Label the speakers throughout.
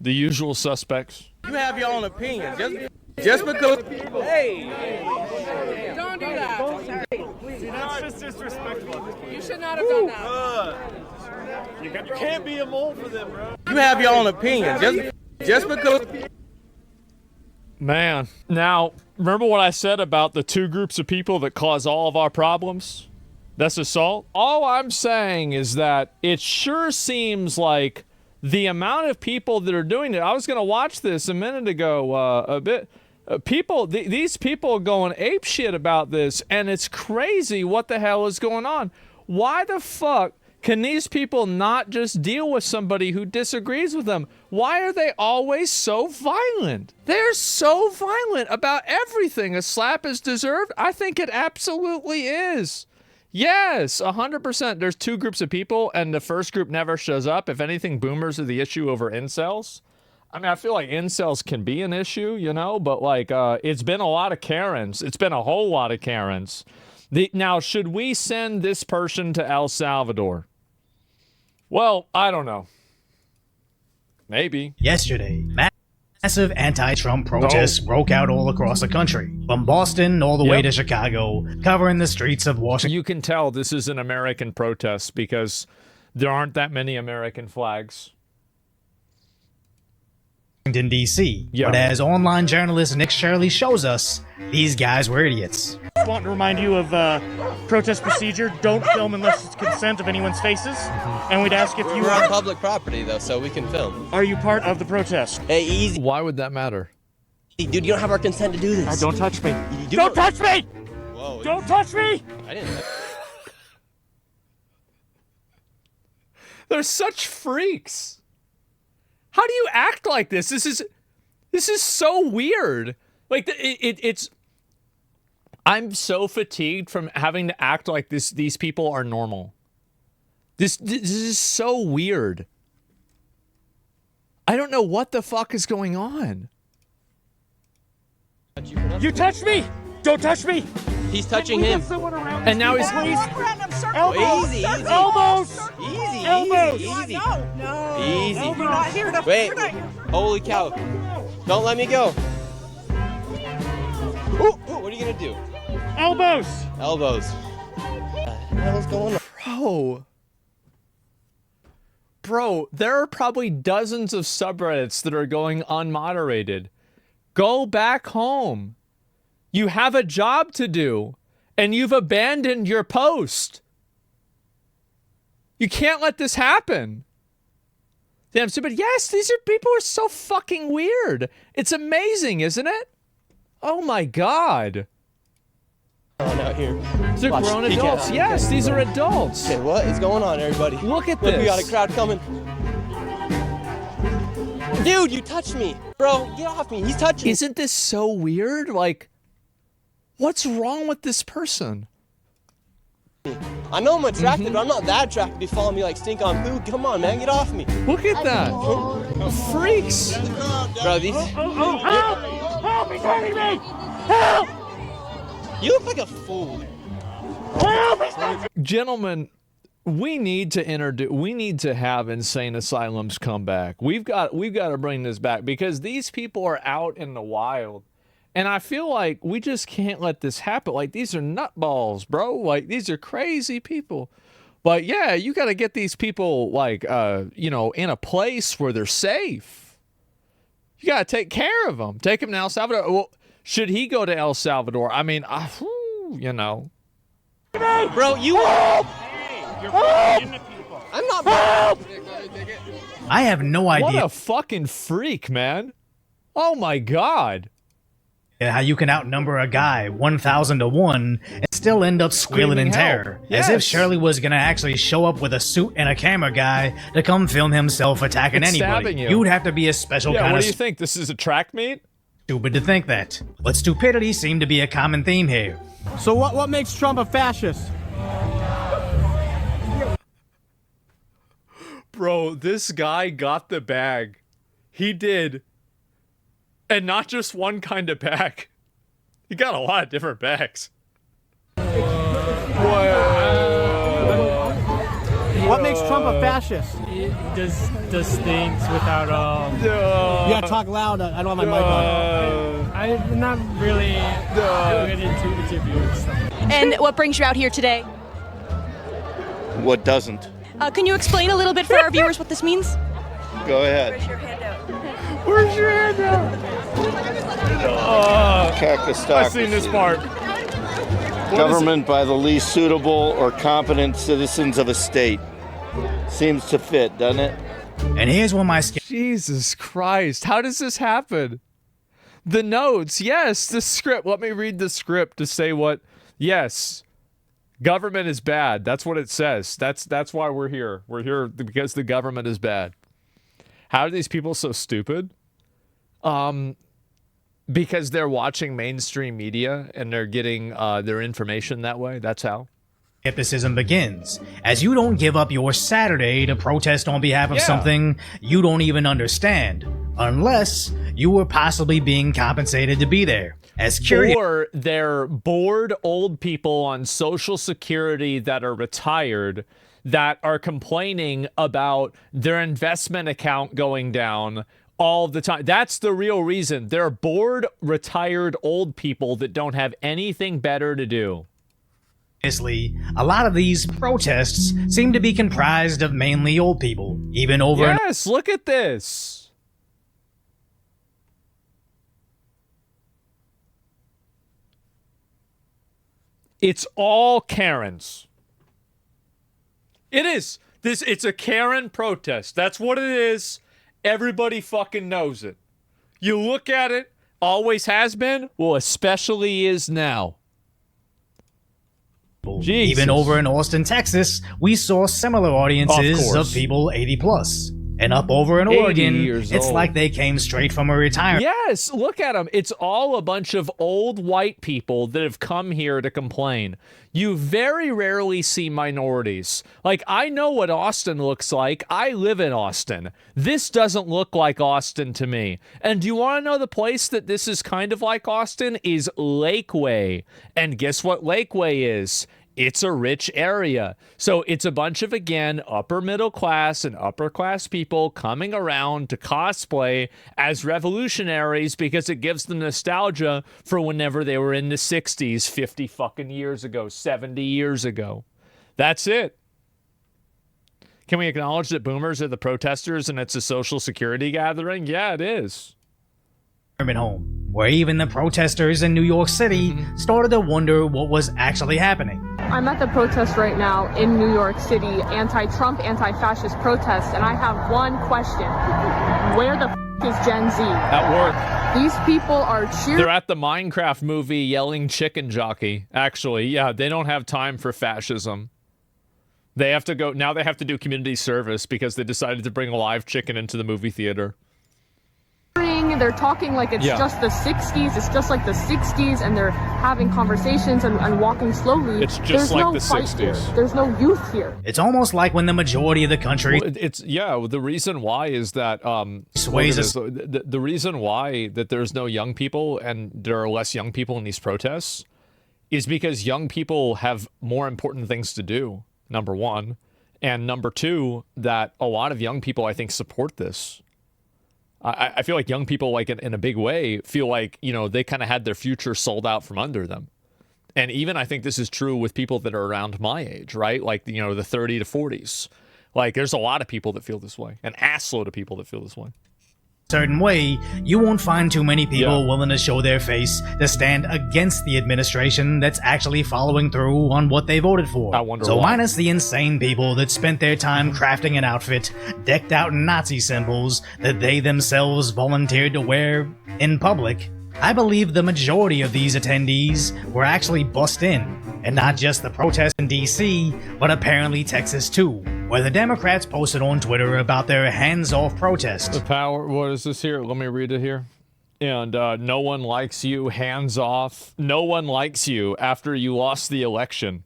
Speaker 1: The usual suspects.
Speaker 2: You have your own opinion. Just because. Hey.
Speaker 3: Don't do that.
Speaker 4: See, that's just disrespectful.
Speaker 3: You should not have done that.
Speaker 4: You can't be a mole for them, bro.
Speaker 2: You have your own opinion. Just because.
Speaker 1: Man. Now, remember what I said about the two groups of people that cause all of our problems? That's assault. All I'm saying is that it sure seems like the amount of people that are doing it. I was going to watch this a minute ago, these people are going ape shit about this, and it's crazy what the hell is going on. Why the fuck can these people not just deal with somebody who disagrees with them? Why are they always so violent? They're so violent about everything. A slap is deserved? I think it absolutely is. Yes, 100%. There's two groups of people, and the first group never shows up. If anything, boomers are the issue over incels. I mean, I feel like incels can be an issue, you know, but like, it's been a lot of Karens. It's been a whole lot of Karens. Now, should we send this person to El Salvador? Well, I don't know. Maybe.
Speaker 5: Yesterday, massive anti-Trump protests broke out all across the country, from Boston all the way to Chicago, covering the streets of Washington.
Speaker 1: You can tell this is an American protest because there aren't that many American flags.
Speaker 5: D.C. But as online journalist Nick Shirley shows us, these guys were idiots.
Speaker 6: I want to remind you of protest procedure. Don't film unless it's consent of anyone's faces. And we'd ask if you
Speaker 7: We're on public property, though, so we can film.
Speaker 6: Are you part of the protest?
Speaker 7: Hey, easy.
Speaker 1: Why would that matter?
Speaker 7: Hey, dude, you don't have our consent to do this.
Speaker 6: Don't touch me. Don't touch me!
Speaker 7: Whoa.
Speaker 6: Don't touch me!
Speaker 7: I didn't.
Speaker 1: They're such freaks. How do you act like this? This is so weird. Like it's. I'm so fatigued from having to act like this. These people are normal. This is so weird. I don't know what the fuck is going on.
Speaker 6: You touched me! Don't touch me!
Speaker 7: He's touching him.
Speaker 1: And now he's.
Speaker 6: Elbows!
Speaker 7: Easy, easy.
Speaker 6: Elbows!
Speaker 7: Easy,
Speaker 6: Elbows!
Speaker 7: easy, easy.
Speaker 3: No.
Speaker 7: Easy.
Speaker 3: You're not here to.
Speaker 7: Wait.
Speaker 3: You're not here.
Speaker 7: Holy cow. Don't let me go. Ooh, what are you gonna do?
Speaker 6: Elbows!
Speaker 7: Elbows. What the hell's going on?
Speaker 1: Bro, there are probably dozens of subreddits that are going unmoderated. Go back home. You have a job to do, and you've abandoned your post. You can't let this happen. Damn stupid. Yes, these are people who are so fucking weird. It's amazing, isn't it? Oh my god.
Speaker 7: Out here.
Speaker 1: They're grown adults. Yes, these are adults.
Speaker 7: Okay, what is going on, everybody?
Speaker 1: Look at
Speaker 7: Look,
Speaker 1: this.
Speaker 7: we got a crowd coming. Dude, you touched me. Bro, get off me. He's touching me.
Speaker 1: Isn't this so weird? Like, what's wrong with this person?
Speaker 7: I know I'm attracted, but I'm not that attracted to be following me like stink on poo. Come on, man, get off me.
Speaker 1: Look at that. Freaks.
Speaker 7: Bro, these...
Speaker 6: Help! Help! He's hurting me! Help!
Speaker 7: You look like a fool.
Speaker 6: Help!
Speaker 1: Gentlemen, we need to have insane asylums come back. We've got to bring this back because these people are out in the wild. And I feel like we just can't let this happen. Like, these are nutballs, bro. Like, these are crazy people. But yeah, you got to get these people, like, you know, in a place where they're safe. You got to take care of them. Take them to El Salvador. Well, should he go to El Salvador? I mean, you know.
Speaker 7: Bro, you...
Speaker 6: Hey, you're fucking the people.
Speaker 7: I'm not...
Speaker 6: Help!
Speaker 5: I have no idea
Speaker 1: What a fucking freak, man. Oh my god.
Speaker 5: how you can outnumber a guy 1,000 to 1 and still end up squealing in terror.
Speaker 1: Yes.
Speaker 5: As if Shirley was gonna actually show up with a suit and a camera guy to come film himself attacking
Speaker 1: It's
Speaker 5: anybody.
Speaker 1: stabbing you.
Speaker 5: Would have to be a special
Speaker 1: Yeah,
Speaker 5: kind
Speaker 1: what
Speaker 5: of
Speaker 1: do you think? This is a track meet?
Speaker 5: stupid to think that. But stupidity seemed to be a common theme here.
Speaker 8: So what makes Trump a fascist?
Speaker 1: Bro, this guy got the bag. He did. And not just one kind of bag. He got a lot of different bags.
Speaker 8: What makes Trump a fascist?
Speaker 9: He does things without
Speaker 8: gotta talk loud. I don't have my mic on.
Speaker 4: I'm not really good into interviews.
Speaker 9: And what brings you out here today?
Speaker 10: What doesn't?
Speaker 9: Can you explain a little bit for our viewers what this means?
Speaker 10: Go ahead.
Speaker 9: Where's your handout?
Speaker 1: Where's your handout?
Speaker 10: Cactus
Speaker 1: I've seen this part.
Speaker 10: Government by the least suitable or competent citizens of a state. Seems to fit, doesn't it?
Speaker 5: And here's what my
Speaker 1: Jesus Christ, how does this happen? The notes, yes, the script. Let me read the script to say what, yes, government is bad. That's what it says. That's why we're here. We're here because the government is bad. How are these people so stupid? Because they're watching mainstream media and they're getting their information that way. That's how.
Speaker 5: Skepticism begins, as you don't give up your Saturday to protest on behalf of something you don't even understand, unless you were possibly being compensated to be there. As curious,
Speaker 1: or they're bored old people on Social Security that are retired that are complaining about their investment account going down all the time. That's the real reason. They're bored, retired old people that don't have anything better to do.
Speaker 5: a lot of these protests seem to be comprised of mainly old people, even over
Speaker 1: Yes, look at this. It's all Karens. It is. It's a Karen protest. That's what it is. Everybody fucking knows it. You look at it, always has been, well, especially is now. Jesus.
Speaker 5: Even over in Austin, Texas, we saw similar audiences of people 80 plus. And up over in Oregon, it's like they came straight from a retirement.
Speaker 1: Yes, look at them. It's all a bunch of old white people that have come here to complain. You very rarely see minorities. Like, I know what Austin looks like. I live in Austin. This doesn't look like Austin to me. And do you want to know the place that this is kind of like Austin? Is Lakeway. And guess what Lakeway is? It's a rich area. So it's a bunch of, again, upper middle class and upper class people coming around to cosplay as revolutionaries because it gives them nostalgia for whenever they were in the 60s, 50 fucking years ago, 70 years ago. That's it. Can we acknowledge that boomers are the protesters and it's a Social Security gathering? Yeah, it is.
Speaker 5: Home, where even the protesters in New York City started to wonder what was actually happening.
Speaker 11: I'm at the protest right now in New York City, anti-Trump, anti-fascist protest, and I have one question. Where the is Gen Z?
Speaker 1: At work.
Speaker 11: These people are cheering.
Speaker 1: They're at the Minecraft movie yelling chicken jockey. Actually, yeah, they don't have time for fascism. They have to go, now they have to do community service because they decided to bring a live chicken into the movie theater.
Speaker 11: They're talking like it's just the 60s. It's just like the 60s, and they're having conversations and walking slowly.
Speaker 1: It's just like the 60s.
Speaker 11: There's no youth here.
Speaker 5: It's almost like when the majority of the country...
Speaker 1: Well, the reason why is that... the reason why that there's no young people and there are less young people in these protests is because young people have more important things to do, number one. And number two, that a lot of young people, I think, support this. I feel like young people, like in a big way, feel like, you know, they kind of had their future sold out from under them. And even I think this is true with people that are around my age, right? Like, you know, the 30 to 40s. Like, there's a lot of people that feel this way. An assload of people that feel this way.
Speaker 5: Certain way, you won't find too many people willing to show their face to stand against the administration that's actually following through on what they voted for.
Speaker 1: I wonder
Speaker 5: so
Speaker 1: why.
Speaker 5: Minus the insane people that spent their time crafting an outfit decked out in Nazi symbols that they themselves volunteered to wear in public, I believe the majority of these attendees were actually bussed in, and not just the protest in DC, but apparently Texas too, where the Democrats posted on Twitter about their hands-off protest.
Speaker 1: The power, what is this here? Let me read it here. And no one likes you, hands off. No one likes you after you lost the election.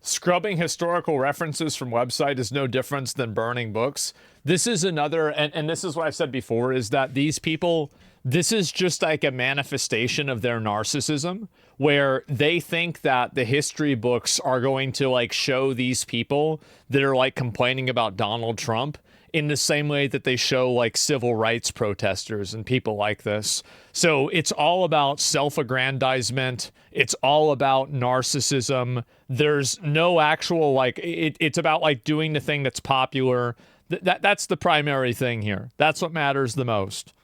Speaker 1: Scrubbing historical references from website is no difference than burning books. This is another, and this is what I've said before, is that these people, This is just like a manifestation of their narcissism, where they think that the history books are going to like show these people that are like complaining about Donald Trump in the same way that they show like civil rights protesters and people like this. So it's all about self-aggrandizement. It's all about narcissism. There's no actual like, it's about like doing the thing that's popular. That's the primary thing here. That's what matters the most.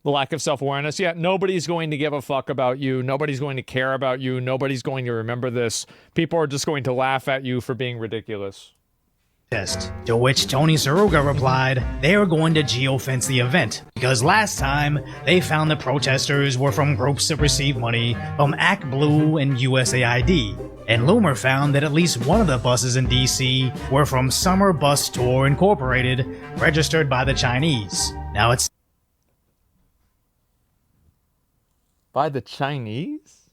Speaker 1: The lack of self-awareness. Yeah, nobody's going to give a fuck about you. Nobody's going to care about you. Nobody's going to remember this. People are just going to laugh at you for being ridiculous.
Speaker 5: To which Tony Saruga replied, they were going to geofence the event, because last time they found the protesters were from groups that receive money from Act Blue and USAID. And Loomer found that at least one of the buses in DC were from Summer Bus Tour Incorporated, registered by the Chinese. Now it's
Speaker 1: by the Chinese?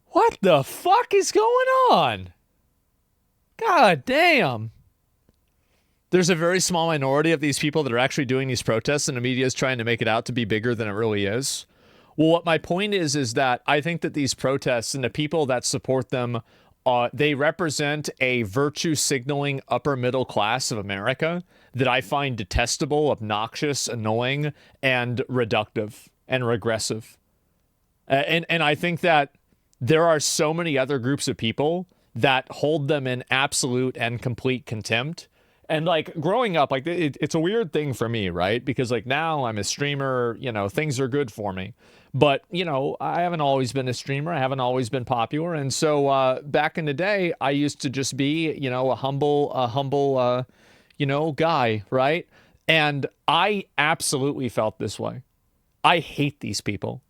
Speaker 1: What the fuck is going on? God damn. There's a very small minority of these people that are actually doing these protests, and the media is trying to make it out to be bigger than it really is. Well, what my point is that I think that these protests and the people that support them, they represent a virtue signaling upper middle class of America that I find detestable, obnoxious, annoying, and reductive and regressive. And I think that there are so many other groups of people that hold them in absolute and complete contempt. And like growing up, like it's a weird thing for me, right? Because like now I'm a streamer, you know, things are good for me. But, you know, I haven't always been a streamer. I haven't always been popular. And so back in the day, I used to just be, you know, a humble, you know, guy, right? And I absolutely felt this way. I hate these people.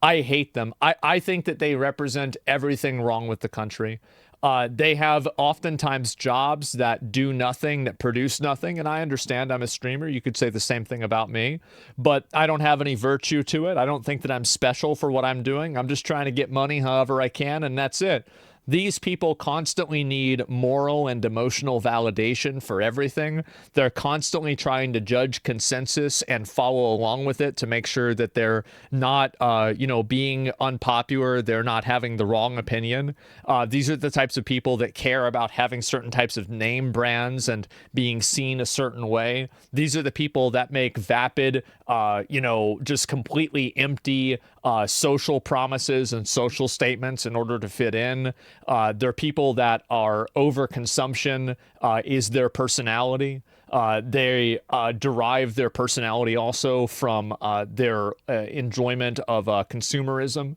Speaker 1: I hate them. I think that they represent everything wrong with the country. They have oftentimes jobs that do nothing, that produce nothing. And I understand I'm a streamer. You could say the same thing about me, but I don't have any virtue to it. I don't think that I'm special for what I'm doing. I'm just trying to get money however I can, and that's it. These people constantly need moral and emotional validation for everything. They're constantly trying to judge consensus and follow along with it to make sure that they're not, you know, being unpopular. They're not having the wrong opinion. These are the types of people that care about having certain types of name brands and being seen a certain way. These are the people that make vapid, you know, just completely empty social promises and social statements in order to fit in. They're people that are overconsumption is their personality. They derive their personality also from their enjoyment of consumerism.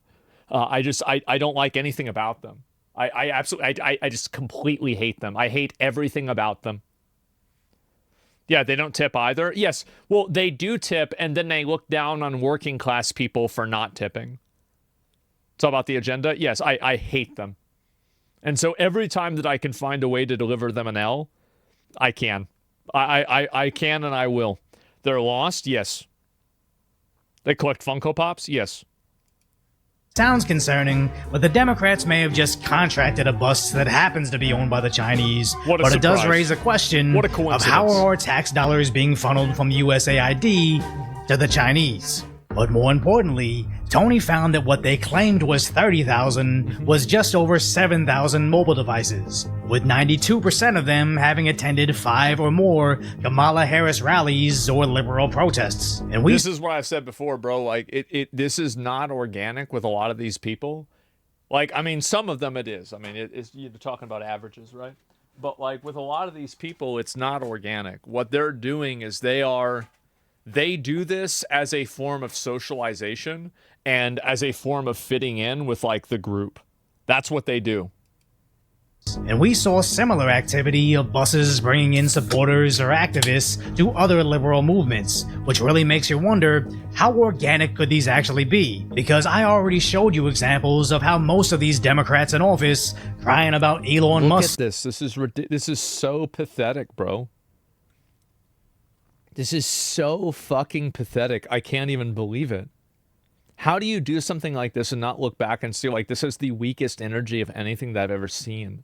Speaker 1: I don't like anything about them. I absolutely, I just completely hate them. I hate everything about them. Yeah, they don't tip either. Yes, well, they do tip, and then they look down on working class people for not tipping. It's all about the agenda. Yes, I hate them. And so every time that I can find a way to deliver them an L, I can. I can and I will. They're lost? Yes. They collect Funko Pops? Yes.
Speaker 5: Sounds concerning, but the Democrats may have just contracted a bus that happens to be owned by the Chinese.
Speaker 1: What a
Speaker 5: but
Speaker 1: surprise.
Speaker 5: It does raise a question
Speaker 1: What a
Speaker 5: of
Speaker 1: coincidence.
Speaker 5: how are our tax dollars being funneled from USAID to the Chinese. But more importantly, Tony found that what they claimed was 30,000 was just over 7,000 mobile devices, with 92% of them having attended 5 or more Kamala Harris rallies or liberal protests. And
Speaker 1: This is what I've said before, bro. Like, this is not organic with a lot of these people. Like, I mean, some of them it is. I mean, you're talking about averages, right? But, like, with a lot of these people, it's not organic. What they're doing is they do this as a form of socialization and as a form of fitting in with, like, the group. That's what they do.
Speaker 5: And we saw similar activity of buses bringing in supporters or activists to other liberal movements, which really makes you wonder, how organic could these actually be? Because I already showed you examples of how most of these Democrats in office crying about Elon Musk.
Speaker 1: Look at this. This is so pathetic, bro. This is so fucking pathetic. I can't even believe it. How do you do something like this and not look back and see, like, this is the weakest energy of anything that I've ever seen?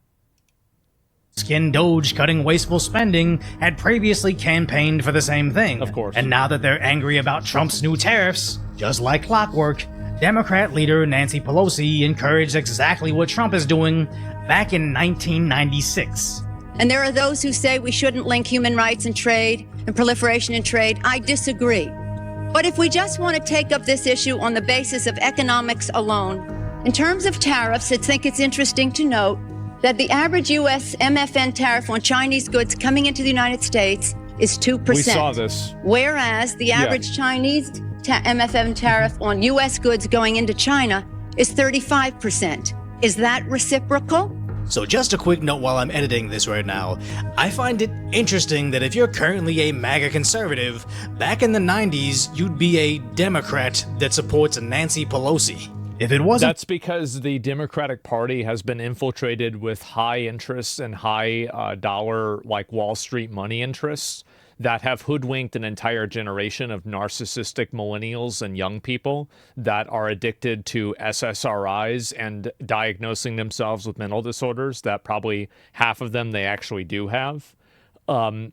Speaker 5: Skin Doge cutting wasteful spending had previously campaigned for the same thing.
Speaker 1: Of course.
Speaker 5: And now that they're angry about Trump's new tariffs, just like clockwork, Democrat leader Nancy Pelosi encouraged exactly what Trump is doing back in 1996.
Speaker 12: And there are those who say we shouldn't link human rights and trade and proliferation in trade. I disagree. But if we just want to take up this issue on the basis of economics alone, in terms of tariffs, I think it's interesting to note that the average U.S. MFN tariff on Chinese goods coming into the United States is 2%.
Speaker 1: We saw this.
Speaker 12: Whereas the average Chinese MFN tariff on U.S. goods going into China is 35%. Is that reciprocal?
Speaker 5: So just a quick note while I'm editing this right now, I find it interesting that if you're currently a MAGA conservative, back in the 90s, you'd be a Democrat that supports Nancy Pelosi. If it wasn't—
Speaker 1: That's because the Democratic Party has been infiltrated with high interests and high dollar, like Wall Street money interests that have hoodwinked an entire generation of narcissistic millennials and young people that are addicted to SSRIs and diagnosing themselves with mental disorders that probably half of them they actually do have.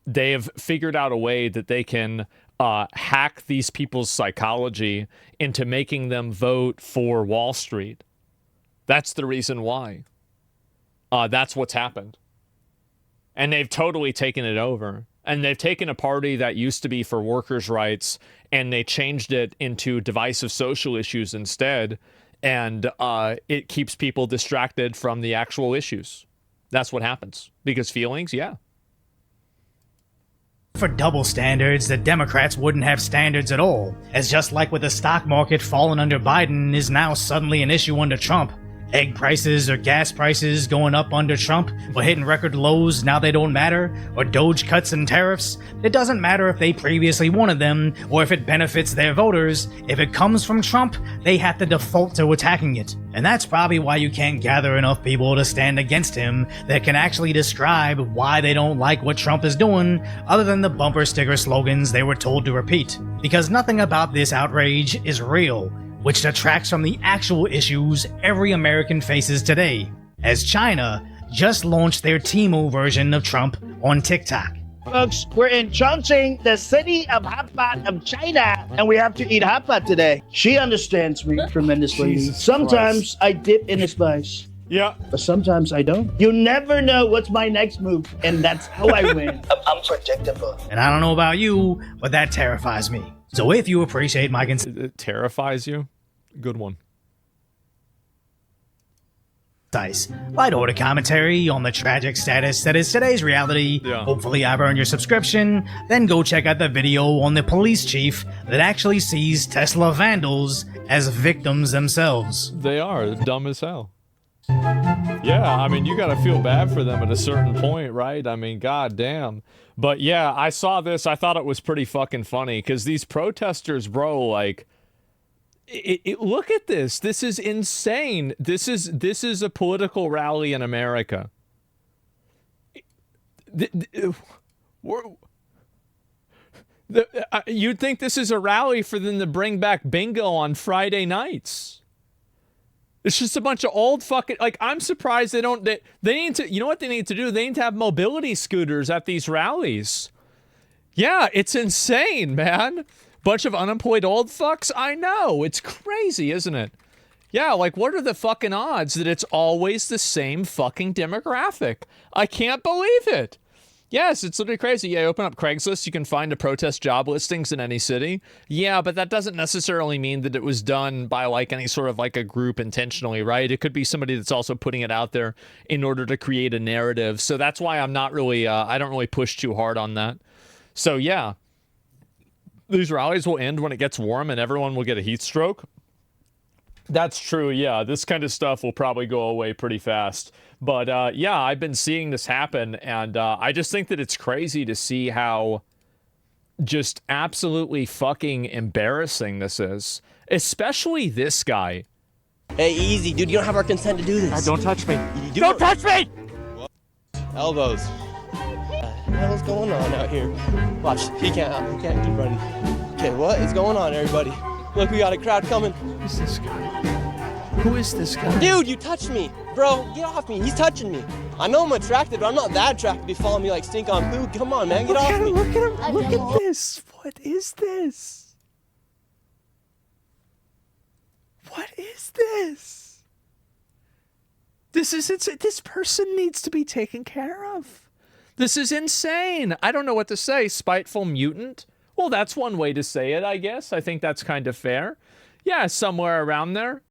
Speaker 1: They have figured out a way that they can hack these people's psychology into making them vote for Wall Street. That's the reason why. That's what's happened. And they've totally taken it over. And they've taken a party that used to be for workers' rights and they changed it into divisive social issues instead. And it keeps people distracted from the actual issues. That's what happens. Because feelings, yeah.
Speaker 5: For double standards, the Democrats wouldn't have standards at all, as just like with the stock market falling under Biden is now suddenly an issue under Trump. Egg prices or gas prices going up under Trump or hitting record lows, now they don't matter, or Doge cuts and tariffs. It doesn't matter if they previously wanted them or if it benefits their voters. If it comes from Trump, they have to default to attacking it. And that's probably why you can't gather enough people to stand against him that can actually describe why they don't like what Trump is doing, other than the bumper sticker slogans they were told to repeat. Because nothing about this outrage is real, which detracts from the actual issues every American faces today, as China just launched their Temu version of Trump on TikTok.
Speaker 13: Folks, we're in Chongqing, the city of hot pot of China, and we have to eat hot pot today. She understands me tremendously. Sometimes I dip in a spice.
Speaker 1: Yeah.
Speaker 13: But sometimes I don't. You never know what's my next move, and that's how I win. I'm unpredictable.
Speaker 5: And I don't know about you, but that terrifies me. So if you appreciate my
Speaker 1: It terrifies you? Good one.
Speaker 5: Light order commentary on the tragic status that is today's reality.
Speaker 1: Yeah.
Speaker 5: Hopefully I've earned your subscription. Then go check out the video on the police chief that actually sees Tesla vandals as victims themselves.
Speaker 1: They are dumb as hell. Yeah, I mean, you gotta feel bad for them at a certain point, right? I mean, goddamn. But yeah, I saw this. I thought it was pretty fucking funny because these protesters, bro, like, look at this. This is insane. This is a political rally in America. You'd think this is a rally for them to bring back bingo on Friday nights. It's just a bunch of old fucking, like, I'm surprised they need to, you know what they need to do? They need to have mobility scooters at these rallies. Yeah, it's insane, man. Bunch of unemployed old fucks? I know. It's crazy, isn't it? Yeah, like, what are the fucking odds that it's always the same fucking demographic? I can't believe it. Yes, it's literally crazy. Yeah, open up Craigslist, you can find a protest job listings in any city. Yeah, but that doesn't necessarily mean that it was done by, like, any sort of, like, a group intentionally, right? It could be somebody that's also putting it out there in order to create a narrative. So that's why I'm not really, I don't really push too hard on that. So, yeah. These rallies will end when it gets warm and everyone will get a heat stroke. That's true, yeah. This kind of stuff will probably go away pretty fast. But, yeah, I've been seeing this happen, and I just think that it's crazy to see how just absolutely fucking embarrassing this is. Especially this guy.
Speaker 7: Hey, easy, dude. You don't have our consent to do this.
Speaker 6: Don't touch me. Don't touch me!
Speaker 7: Elbows. What the hell's going on out here? Watch, he can't keep running. Okay, what is going on, everybody? Look, we got a crowd coming.
Speaker 1: Who's this guy? Who is this guy?
Speaker 7: Dude, you touched me. Bro, get off me. He's touching me. I know I'm attractive, but I'm not that attractive to be following me like stink on poo. Come on, man. Get off me.
Speaker 1: Look at him. Look at this. What is this? What is this? This person needs to be taken care of. This is insane. I don't know what to say. Spiteful mutant? Well, that's one way to say it, I guess. I think that's kind of fair. Yeah, somewhere around there.